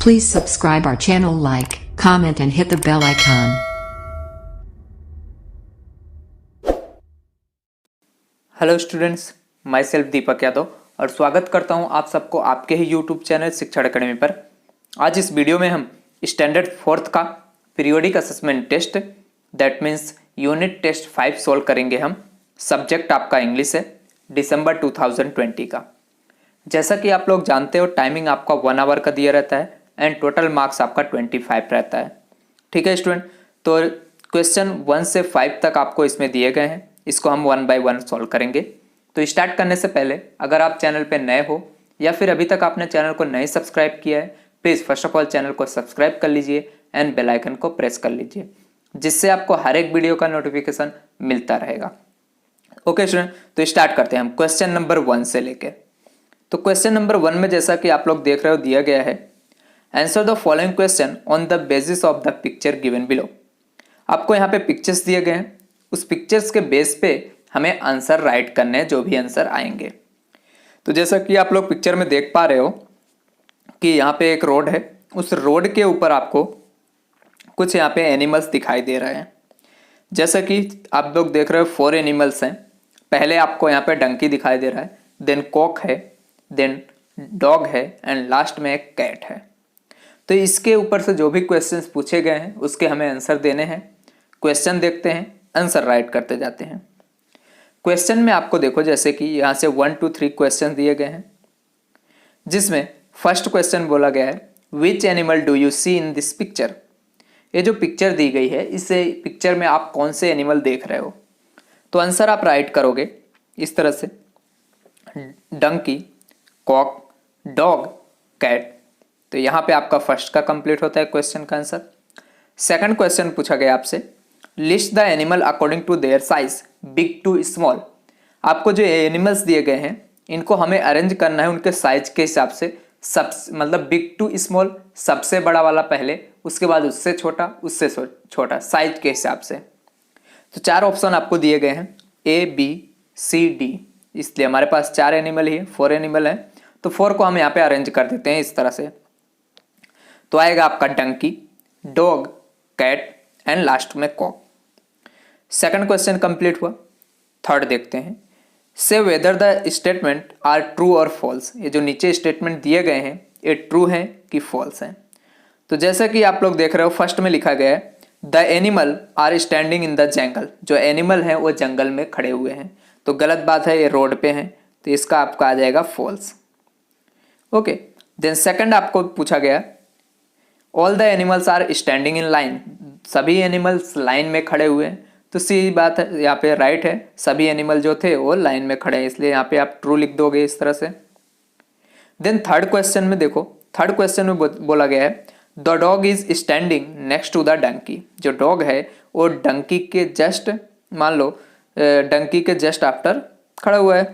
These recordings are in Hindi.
Please subscribe our channel, like, comment and hit the bell icon. Hello students, myself Deepak Yadav और स्वागत करता हूं आप सबको आपके ही यूट्यूब चैनल शिक्षण अकेडमी पर। आज इस वीडियो में हम स्टैंडर्ड 4th का periodic assessment test that means unit test 5 solve करेंगे हम। सब्जेक्ट आपका इंग्लिश है, दिसंबर 2020 का। जैसा कि आप लोग जानते हो टाइमिंग आपका 1 आवर का दिया रहता है एंड टोटल मार्क्स आपका 25 रहता है। ठीक है स्टूडेंट, तो क्वेश्चन 1 से 5 तक आपको इसमें दिए गए हैं, इसको हम 1 बाय 1 सॉल्व करेंगे। तो स्टार्ट करने से पहले अगर आप चैनल पे नए हो या फिर अभी तक आपने चैनल को नहीं सब्सक्राइब किया है, please first of all channel को सब्सक्राइब कर लीजिए एंड बेल आइकन को प्रेस कर लीजिए, जिससे आपको हर एक वीडियो का नोटिफिकेशन मिलता रहेगा। ओके स्टूडेंट, तो स्टार्ट करते हैं हम क्वेश्चन नंबर 1 से लेकर। तो क्वेश्चन नंबर 1 में जैसा कि आप लोग देख रहे हो दिया गया है, answer the following question on the basis of the picture given below. आपको यहाँ पे पिक्चर्स दिए गए हैं, उस पिक्चर्स के बेस पे हमें आंसर राइट करने हैं, जो भी आंसर आएंगे। तो जैसा कि आप लोग पिक्चर में देख पा रहे हो कि यहाँ पे एक रोड है, उस रोड के ऊपर आपको कुछ यहाँ पे एनिमल्स दिखाई दे रहे हैं। जैसा कि आप लोग देख रहे हो 4 एनिमल्स हैं। पहले आपको यहाँ पे डंकी दिखाई दे रहा है, देन कॉक है, देन डॉग है एंड लास्ट में एक कैट है। तो इसके ऊपर से जो भी क्वेश्चंस पूछे गए हैं उसके हमें आंसर देने हैं। क्वेश्चन देखते हैं, आंसर राइट करते जाते हैं। क्वेश्चन में आपको देखो जैसे कि यहाँ से 1 to 3 क्वेश्चन दिए गए हैं, जिसमें फर्स्ट क्वेश्चन बोला गया है which animal do you see in this picture. ये जो पिक्चर दी गई है, इसे पिक्चर में आप कौन से एनिमल देख रहे हो। तो आंसर आप राइट करोगे इस तरह से, डंकी, कॉक, डॉग, कैट। तो यहाँ पे आपका फर्स्ट का कंप्लीट होता है क्वेश्चन का आंसर। सेकंड क्वेश्चन पूछा गया आपसे list the animal according to their size big to small. आपको जो एनिमल्स दिए गए हैं इनको हमें अरेंज करना है उनके साइज के हिसाब से, सब मतलब बिग टू स्मॉल, सबसे बड़ा वाला पहले, उसके बाद उससे छोटा, उससे छोटा, साइज के हिसाब से। तो 4 ऑप्शन आपको दिए गए हैं A, B, C, D। इसलिए हमारे पास 4 एनिमल ही है, 4 एनिमल है, तो 4 को हम यहाँ पे अरेंज कर देते हैं इस तरह से। तो आएगा आपका donkey, dog, cat and last में कॉक। सेकंड क्वेश्चन कंप्लीट हुआ। थर्ड देखते हैं, से whether the statement are true और फॉल्स। ये जो नीचे स्टेटमेंट दिए गए हैं ये ट्रू हैं कि फॉल्स हैं। तो जैसा कि आप लोग देख रहे हो फर्स्ट में लिखा गया है the animal are standing in the jungle. जो एनिमल हैं वो जंगल में खड़े हुए हैं, तो गलत बात है, ये रोड पे हैं, तो इसका आपका आ जाएगा फॉल्स। ओके, देन सेकंड आपको पूछा गया all the animals are standing in line. सभी एनिमल्स लाइन में खड़े हुए हैं, तो सीधी बात है, यहाँ पे राइट है, सभी एनिमल जो थे वो लाइन में खड़े हैं, इसलिए यहाँ पे आप ट्रू लिख दोगे इस तरह से। देन थर्ड क्वेश्चन में देखो, थर्ड क्वेश्चन में बोला गया है the dog is standing next to the donkey. जो डॉग है वो डंकी के जस्ट, मान लो डंकी के जस्ट आफ्टर खड़ा हुआ है,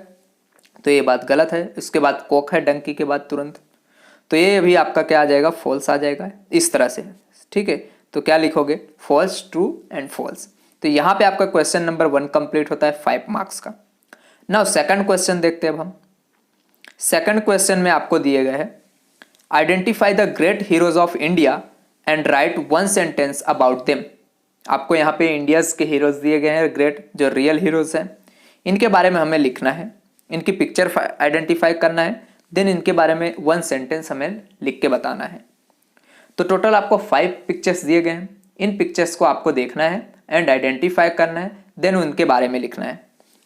तो ये बात गलत है। इसके बाद कॉक है डंकी के बाद तुरंत, तो ये भी आपका क्या आ जाएगा, फॉल्स आ जाएगा इस तरह से। ठीक है, तो क्या लिखोगे, फॉल्स, ट्रू एंड फॉल्स। तो यहाँ पे आपका क्वेश्चन नंबर 1 कंप्लीट होता है 5 मार्क्स का। नाउ सेकंड क्वेश्चन देखते हैं अब हम। सेकंड क्वेश्चन में आपको दिए गए हैं identify the great heroes of India and right 1 sentence about them. आपको यहाँ पे इंडियाज के हीरोज दिए गए हैं, ग्रेट, जो रियल हीरोज हैं, इनके बारे में हमें लिखना है, इनकी पिक्चर आइडेंटिफाई करना है, देन इनके बारे में 1 सेंटेंस हमें लिख के बताना है। तो टोटल आपको 5 पिक्चर्स दिए गए हैं, इन पिक्चर्स को आपको देखना है एंड आइडेंटिफाई करना है, देन उनके बारे में लिखना है।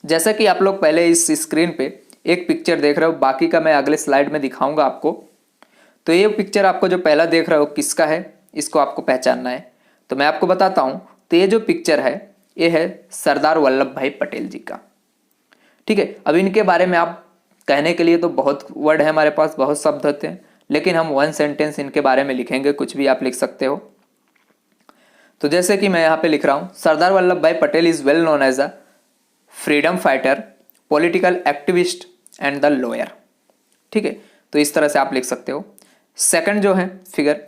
जैसा कि आप लोग पहले इस स्क्रीन पे एक पिक्चर देख रहे हो, बाकी का मैं अगले स्लाइड में दिखाऊंगा आपको। तो ये पिक्चर आपको जो पहला देख रहे हो किसका है, इसको आपको पहचानना है। तो मैं आपको बताता हूँ, तो ये जो पिक्चर है ये है सरदार वल्लभ भाई पटेल जी का। ठीक है, अब इनके बारे में आप कहने के लिए तो बहुत वर्ड है हमारे पास, बहुत शब्द होते हैं, लेकिन हम 1 सेंटेंस इनके बारे में लिखेंगे, कुछ भी आप लिख सकते हो। तो जैसे कि मैं यहाँ पे लिख रहा हूँ, Sardar Vallabh Bhai Patel is well known as a freedom fighter, political activist and the lawyer. ठीक है, तो इस तरह से आप लिख सकते हो। सेकंड जो है फिगर,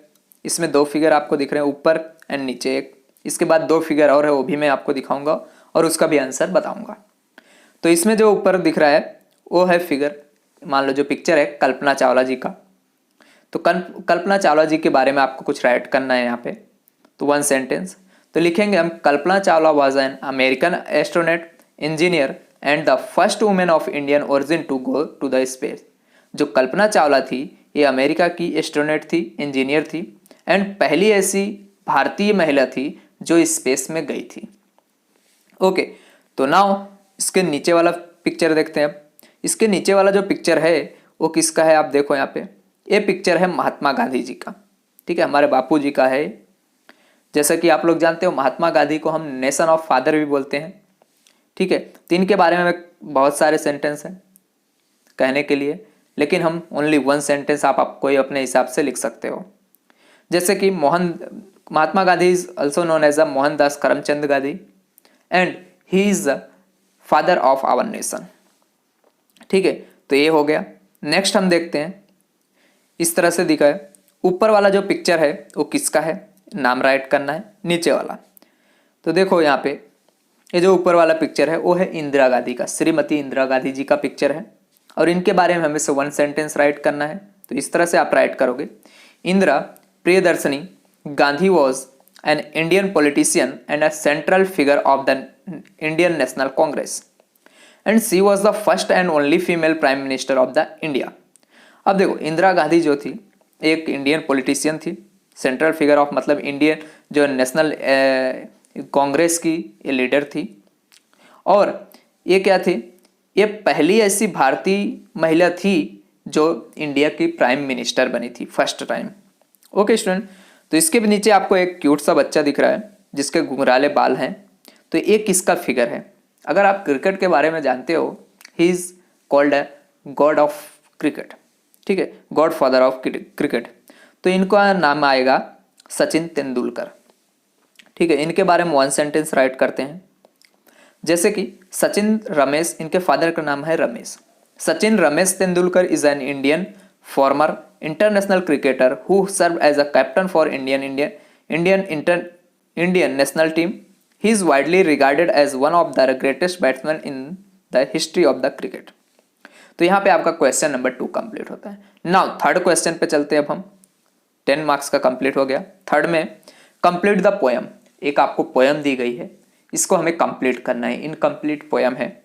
इसमें 2 फिगर आपको दिख रहे हैं, ऊपर एंड नीचे एक, इसके बाद 2 फिगर और है, वो भी मैं आपको दिखाऊंगा और उसका भी आंसर बताऊंगा। तो इसमें जो ऊपर दिख रहा है वो है फिगर, मान लो जो पिक्चर है कल्पना चावला जी का। तो कल्पना चावला जी के बारे में आपको कुछ राइट करना है यहाँ पे। तो 1 सेंटेंस तो लिखेंगे हम, Kalpana Chawla was an American astronaut engineer and the first women of Indian origin to go to the space. जो कल्पना चावला थी ये अमेरिका की एस्ट्रोनॉट थी, इंजीनियर थी, एंड पहली ऐसी भारतीय महिला थी जो स्पेस में गई थी। ओके, तो नाउ इसके नीचे वाला पिक्चर देखते हैं। अब इसके नीचे वाला जो पिक्चर है वो किसका है, आप देखो यहाँ पे, ये पिक्चर है महात्मा गांधी जी का। ठीक है, हमारे बापू जी का है। जैसा कि आप लोग जानते हो महात्मा गांधी को हम नेशन ऑफ फादर भी बोलते हैं। ठीक है, तो इनके बारे में बहुत सारे सेंटेंस हैं कहने के लिए, लेकिन हम ओनली 1 सेंटेंस आप कोई अपने हिसाब से लिख सकते हो। जैसे कि Mahatma Gandhi is also known as a Mohandas Karamchand Gandhi and he is the father of our nation. ठीक है, तो ये हो गया। नेक्स्ट हम देखते हैं, इस तरह से दिखा है। ऊपर वाला जो पिक्चर है वो किसका है, नाम राइट करना है। नीचे वाला तो देखो यहाँ पे, ये जो ऊपर वाला पिक्चर है वो है इंदिरा गांधी का, श्रीमती इंदिरा गांधी जी का पिक्चर है, और इनके बारे में हमें से 1 सेंटेंस राइट करना है। तो इस तरह से आप राइट करोगे, Indira Priyadarshini Gandhi was an Indian politician and a central figure of the Indian national Congress and she was the first and only female prime minister of the India. अब देखो, इंदिरा गांधी जो थी एक इंडियन पॉलिटिशियन थी, सेंट्रल फिगर ऑफ मतलब इंडियन जो नेशनल कांग्रेस की ये लीडर थी, और ये क्या थी, ये पहली ऐसी भारतीय महिला थी जो इंडिया की प्राइम मिनिस्टर बनी थी फर्स्ट टाइम। ओके स्टूडेंट, तो इसके भी नीचे आपको एक क्यूट सा बच्चा दिख रहा है जिसके घुंघराले बाल हैं। तो ये किसका फिगर है? अगर आप क्रिकेट के बारे में जानते हो, he is called a God of cricket. ठीक है, गॉड फादर ऑफ क्रिकेट। तो इनका नाम आएगा सचिन तेंदुलकर। ठीक है, इनके बारे में 1 सेंटेंस राइट करते हैं। जैसे कि सचिन रमेश, इनके फादर का नाम है Ramesh. Sachin Ramesh Tendulkar is an Indian former international cricketer who serve as a captain for Indian national team. He is widely regarded as one of the greatest batsman in the history of the cricket. तो यहाँ पे आपका क्वेश्चन नंबर 2 कंप्लीट होता है। नाउ थर्ड क्वेश्चन पे चलते हैं। अब हम 10 मार्क्स का कंप्लीट हो गया। थर्ड में कंप्लीट द पोएम, एक आपको पोएम दी गई है, इसको हमें कंप्लीट करना है। इनकम्प्लीट पोएम है,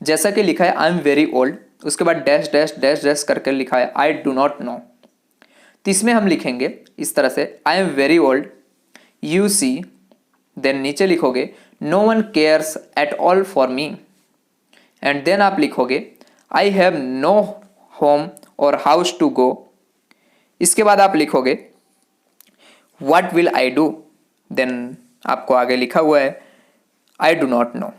जैसा कि लिखा है आई एम वेरी ओल्ड, उसके बाद डैश डैश डैश डैश करके लिखा है आई डू नॉट नो। तो इसमें हम लिखेंगे इस तरह से, I am very old you see, then नीचे लिखोगे no one cares at all for me, and then आप लिखोगे I have no home or house to go. इसके बाद आप लिखोगे what will I do, then आपको आगे लिखा हुआ है I do not know.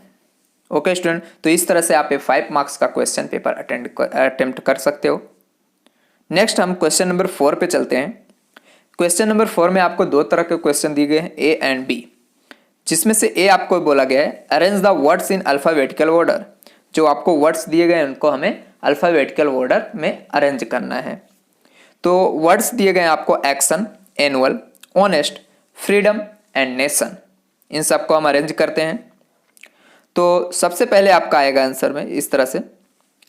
Okay student, तो इस तरह से आप 5 मार्क्स का क्वेश्चन पेपर अटेम्प्ट कर सकते हो। नेक्स्ट हम क्वेश्चन नंबर 4 पे चलते हैं। क्वेश्चन नंबर 4 में आपको 2 तरह के क्वेश्चन दिए गए हैं, ए एंड बी, जिसमें से ए आपको बोला गया है arrange the words in alphabetical order. जो आपको वर्ड्स दिए गए हैं उनको हमें अल्फाबेटिकल ऑर्डर में अरेंज करना है। तो वर्ड्स दिए गए हैं आपको action, annual, honest, freedom and nation. इन सबको हम अरेंज करते हैं। तो सबसे पहले आपका आएगा आंसर में इस तरह से,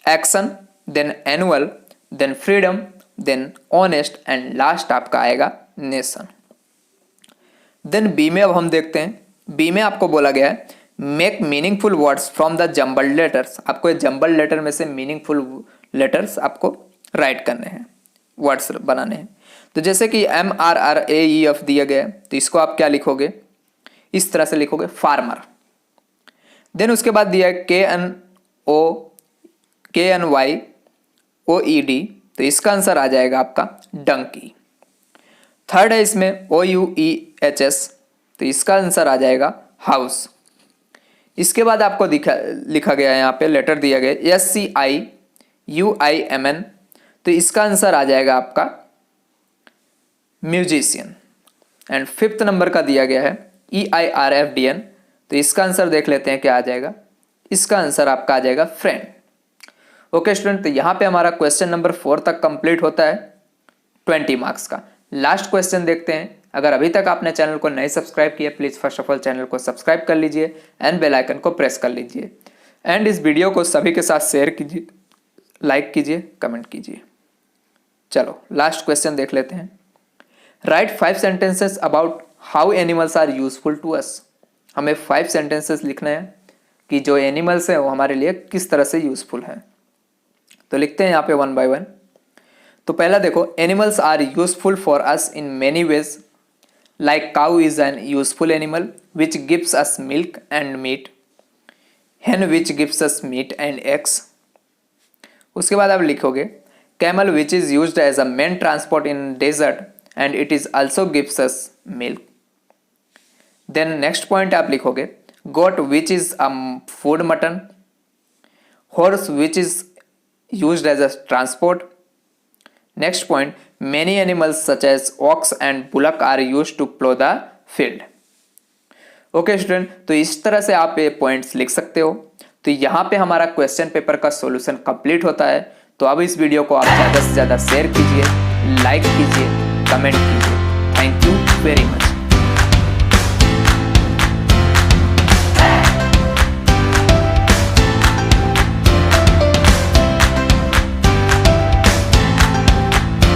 action, then annual, then freedom, then honest and last आपका आएगा नेशन। देन बी में अब हम देखते हैं। बी में आपको बोला गया है make meaningful words from the jumbled letters. आपको ये जम्बल्ड लेटर में से मीनिंगफुल लेटर्स आपको राइट करने हैं, वर्ड्स बनाने हैं। तो जैसे कि MRRAEF दिया गया है, तो इसको आप क्या लिखोगे, इस तरह से लिखोगे फार्मर। देन उसके बाद दिया है KNYOED, तो इसका आंसर आ जाएगा आपका डंकी। थर्ड है इसमें OUEHS, तो इसका आंसर आ जाएगा हाउस। इसके बाद आपको लिखा गया है यहाँ पे लेटर दिया गया SCIUIMN, तो इसका आंसर आ जाएगा आपका म्यूजिशियन। एंड 5th नंबर का दिया गया है EIRFDN, तो इसका आंसर देख लेते हैं क्या आ जाएगा। इसका आंसर आपका आ जाएगा फ्रेंड। ओके स्टूडेंट, तो यहाँ पे हमारा क्वेश्चन नंबर 4 तक कंप्लीट होता है 20 मार्क्स का। लास्ट क्वेश्चन देखते हैं। अगर अभी तक आपने चैनल को नहीं सब्सक्राइब किया, please first of all channel को सब्सक्राइब कर लीजिए एंड बेल आइकन को प्रेस कर लीजिए, एंड इस वीडियो को सभी के साथ शेयर कीजिए, लाइक कीजिए, कमेंट कीजिए। चलो लास्ट क्वेश्चन देख लेते हैं। Write 5 sentences about how animals are useful to us. हमें 5 सेंटेंसेस लिखना है कि जो एनिमल्स हैं वो हमारे लिए किस तरह से यूजफुल हैं। तो लिखते हैं यहाँ पे वन बाय वन। तो पहला देखो, animals are useful for us in many ways, like cow is an useful animal which gives us milk and meat, hen which gives us meat and eggs। उसके बाद आप लिखोगे camel which is used as a main transport in desert and it is also gives us milk। then next point आप लिखोगे goat which is a food mutton, horse which is used as a transport। next point, many animals such as ox and bullock are used to plow the field। Okay student, तो इस तरह से आप ये पॉइंट्स लिख सकते हो। तो यहाँ पे हमारा क्वेश्चन पेपर का सॉल्यूशन कंप्लीट होता है। तो अब इस वीडियो को आप ज़्यादा से ज़्यादा शेयर कीजिए, लाइक कीजिए, कमेंट कीजिए। Thank you very much.